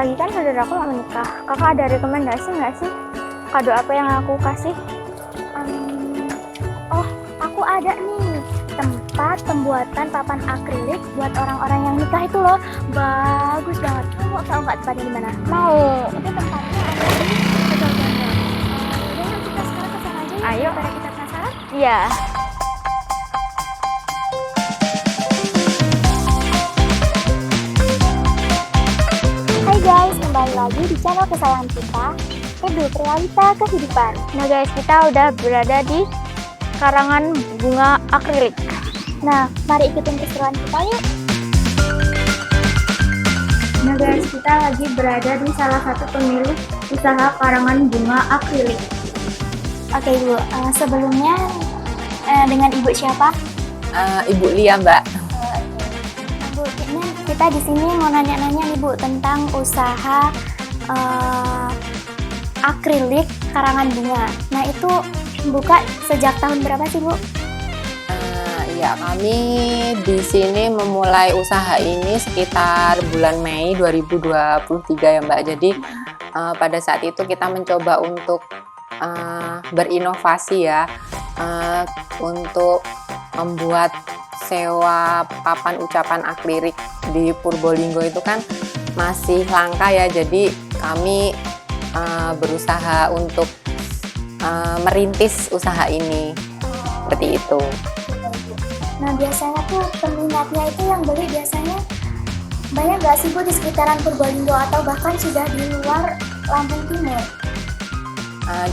lagi kan saudaraku mau menikah. Kakak ada rekomendasi nggak sih? Kado apa yang aku kasih? Oh, aku ada nih tempat pembuatan papan akrilik buat orang-orang yang nikah itu loh. Bagus banget. Kamu mau tahu nggak tempatnya di mana? Mau. Itu tempatnya ada di Pekalongan. Yuk kita sekarang ke sana aja ya. Ayo. Daripada kita penasaran. Iya. Hai guys, kembali lagi di channel kesayangan kita, Hidup Realita Kehidupan. Nah guys, kita udah berada di karangan bunga akrilik. Nah, mari ikutin keseruan kita yuk. Nah guys, kita lagi berada di salah satu pemilik usaha karangan bunga akrilik. Oke Ibu, sebelumnya dengan Ibu siapa? Ibu Lia, Mbak. Bu, ini kita di sini mau nanya-nanya nih Bu tentang usaha akrilik karangan bunga. Nah itu buka sejak tahun berapa sih Bu? Ya, kami di sini memulai usaha ini sekitar bulan Mei 2023 ya Mbak. Jadi pada saat itu kita mencoba untuk berinovasi ya, untuk membuat sewa papan ucapan akrilik di Purbolinggo itu kan masih langka ya. Jadi kami berusaha untuk merintis usaha ini seperti itu. Nah biasanya tuh peminatnya itu yang beli biasanya banyak nggak sih Bu di sekitaran Purbolinggo atau bahkan sudah di luar Lampung Timur?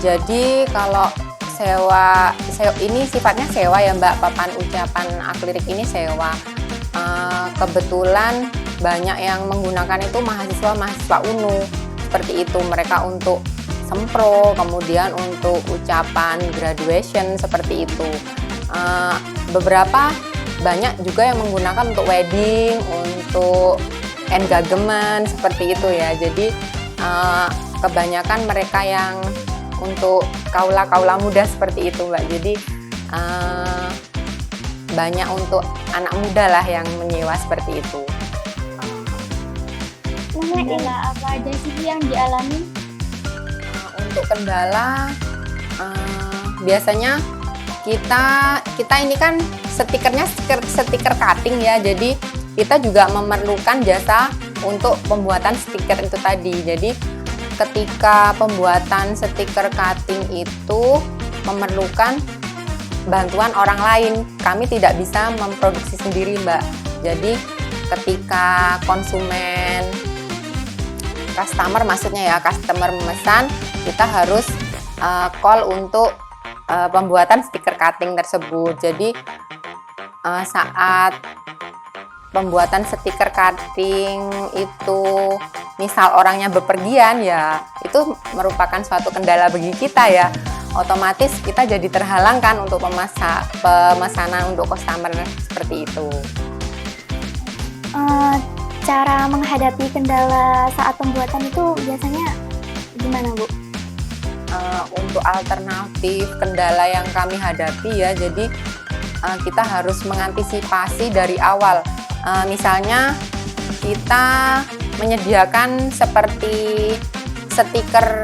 Jadi kalau sewa ini sifatnya sewa ya Mbak, papan ucapan akrilik ini sewa. Kebetulan banyak yang menggunakan itu mahasiswa UNU seperti itu, mereka untuk sempro, kemudian untuk ucapan graduation seperti itu. Beberapa banyak juga yang menggunakan untuk wedding, untuk engagement seperti itu ya. Jadi kebanyakan mereka yang untuk kaula muda seperti itu Mbak. Jadi banyak untuk anak muda lah yang menyewa seperti itu. Kendala apa aja sih yang dialami? Untuk kendala biasanya kita ini kan stikernya stiker cutting ya. Jadi kita juga memerlukan jasa untuk pembuatan stiker itu tadi. Jadi ketika pembuatan stiker cutting itu memerlukan bantuan orang lain, kami tidak bisa memproduksi sendiri Mbak. Jadi ketika customer memesan, kita harus call untuk pembuatan stiker cutting tersebut. Jadi saat pembuatan stiker cutting itu misal orangnya bepergian ya, itu merupakan suatu kendala bagi kita ya. Otomatis kita jadi terhalang kan untuk pemesanan untuk customer seperti itu. Cara menghadapi kendala saat pembuatan itu biasanya gimana Bu? Untuk alternatif kendala yang kami hadapi ya, jadi kita harus mengantisipasi dari awal. Misalnya kita menyediakan seperti stiker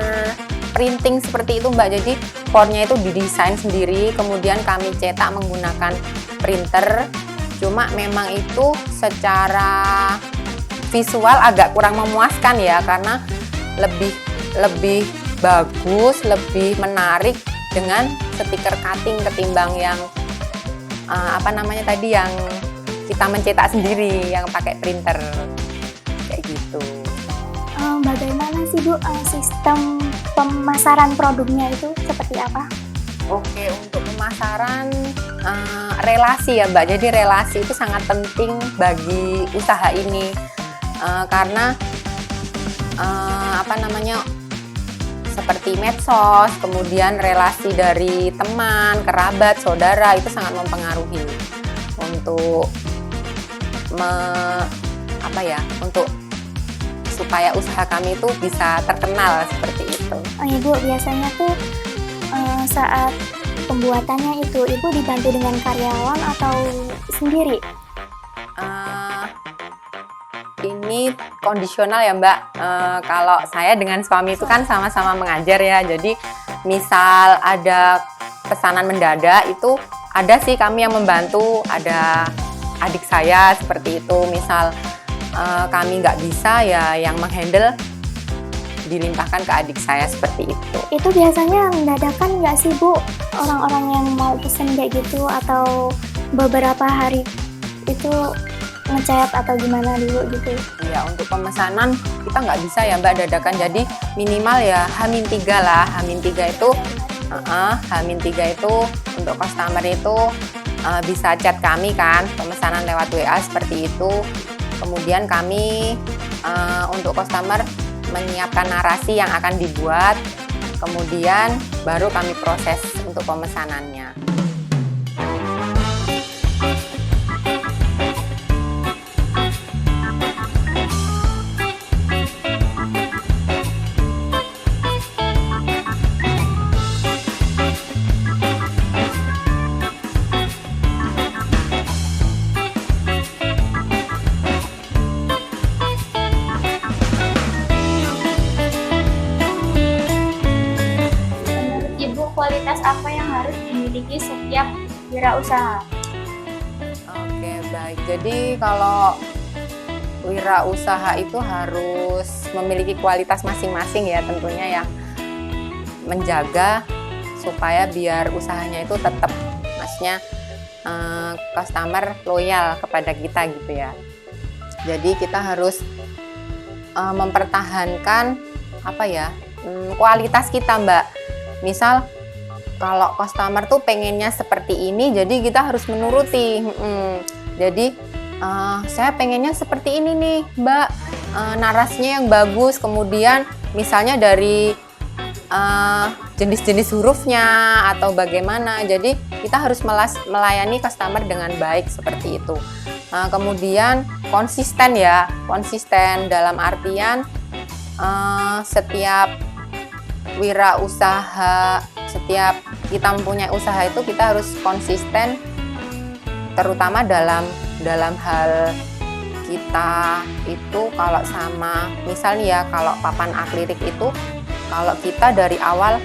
printing seperti itu Mbak. Jadi fontnya itu didesain sendiri, kemudian kami cetak menggunakan printer. Cuma memang itu secara visual agak kurang memuaskan ya, karena lebih bagus, lebih menarik dengan stiker cutting ketimbang yang yang kita mencetak sendiri yang pakai printer kayak gitu. Bagaimana sih Bu sistem pemasaran produknya itu seperti apa? Oke, untuk pemasaran relasi ya Mbak. Jadi relasi itu sangat penting bagi usaha ini karena seperti medsos, kemudian relasi dari teman, kerabat, saudara itu sangat mempengaruhi untuk untuk supaya usaha kami itu bisa terkenal seperti itu. Oh Ibu, biasanya tuh saat pembuatannya itu Ibu dibantu dengan karyawan atau sendiri? Ini kondisional ya Mbak. Kalau saya dengan suami itu kan sama-sama mengajar ya. Jadi misal ada pesanan mendadak itu ada sih kami yang membantu. Ada adik saya seperti itu. Misal kami nggak bisa ya yang menghandle dilimpahkan ke adik saya seperti itu. Itu biasanya mendadakan nggak sih Bu? Orang-orang yang mau pesen kayak gitu atau beberapa hari itu ngechat atau gimana dulu gitu? Ya untuk pemesanan kita nggak bisa ya Mbak dadakan, jadi minimal ya H-3 lah. H-3 itu H-3 itu untuk customer itu bisa chat kami kan, pemesanan lewat WA seperti itu. Kemudian kami untuk customer menyiapkan narasi yang akan dibuat, kemudian baru kami proses untuk pemesanannya. Kualitas apa yang harus dimiliki setiap wirausaha? Oke, baik. Jadi kalau wirausaha itu harus memiliki kualitas masing-masing ya tentunya, yang menjaga supaya biar usahanya itu tetap, maksudnya customer loyal kepada kita gitu ya. Jadi kita harus mempertahankan kualitas kita Mbak. Misal kalau customer tuh pengennya seperti ini, jadi kita harus menuruti. Jadi saya pengennya seperti ini nih Mbak, narasinya yang bagus, kemudian misalnya dari jenis-jenis hurufnya atau bagaimana. Jadi kita harus melayani customer dengan baik seperti itu. Kemudian konsisten ya, konsisten dalam artian setiap wirausaha, setiap kita mempunyai usaha itu kita harus konsisten, terutama dalam hal kita itu kalau sama misalnya ya, kalau papan akrilik itu kalau kita dari awal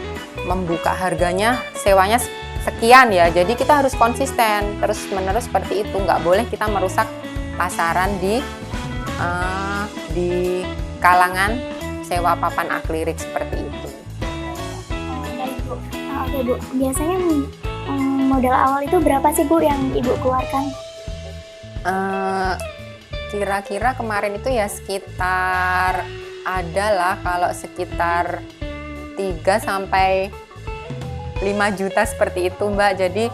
membuka harganya sewanya sekian ya, jadi kita harus konsisten terus menerus seperti itu, nggak boleh kita merusak pasaran di kalangan sewa papan akrilik seperti itu. Oke Bu, biasanya modal awal itu berapa sih Bu yang Ibu keluarkan? Kira-kira kemarin itu ya sekitar adalah kalau sekitar 3 sampai 5 juta seperti itu Mbak. Jadi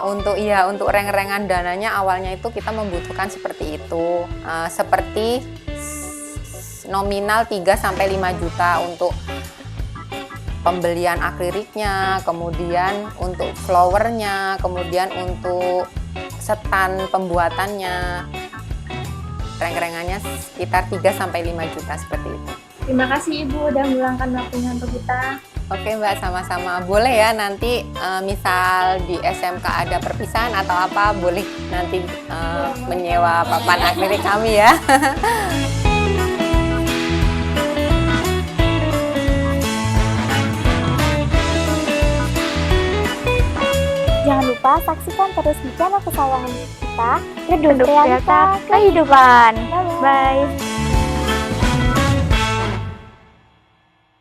untuk reng-rengan dananya awalnya itu kita membutuhkan seperti itu. Seperti nominal 3 sampai 5 juta untuk pembelian akriliknya, kemudian untuk flowernya, kemudian untuk setan pembuatannya. Reng-rengannya sekitar 3 sampai 5 juta seperti itu. Terima kasih Ibu udah meluangkan waktunya untuk kita. Oke Mbak, sama-sama. Boleh ya nanti misal di SMK ada perpisahan atau apa, boleh nanti menyewa papan akrilik kami ya. Jangan lupa saksikan terus di channel kesayangan kita, Redup Realita Kehidupan. Bye.